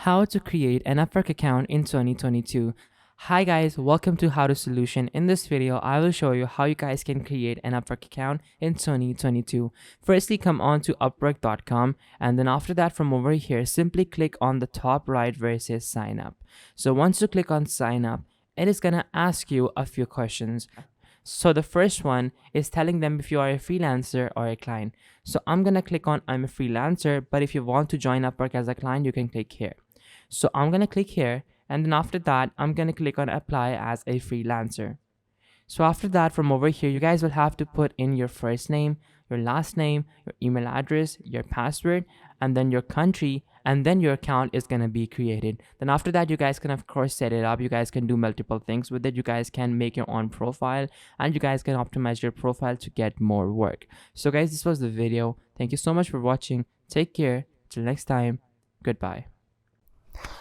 How to create an Upwork account in 2022. Hi guys, welcome to How to Solution. In this video, I will show you how you guys can create an Upwork account in 2022. Firstly, come on to upwork.com, and then after that, from over here, simply click on the top right where it says sign up. So once you click on sign up, it is gonna ask you a few questions. So the first one is telling them if you are a freelancer or a client. So I'm gonna click on I'm a freelancer, but if you want to join Upwork as a client, you can click here. So I'm gonna click here, and then after that, I'm gonna click on apply as a freelancer. So after that, from over here, you guys will have to put in your first name, your last name, your email address, your password, and then your country, and then your account is going to be created. Then after that, you guys can of course set it up. You guys can do multiple things with it. You guys can make your own profile, and you guys can optimize your profile to get more work. So guys, this was the video. Thank you so much for watching. Take care. Till next time. Goodbye.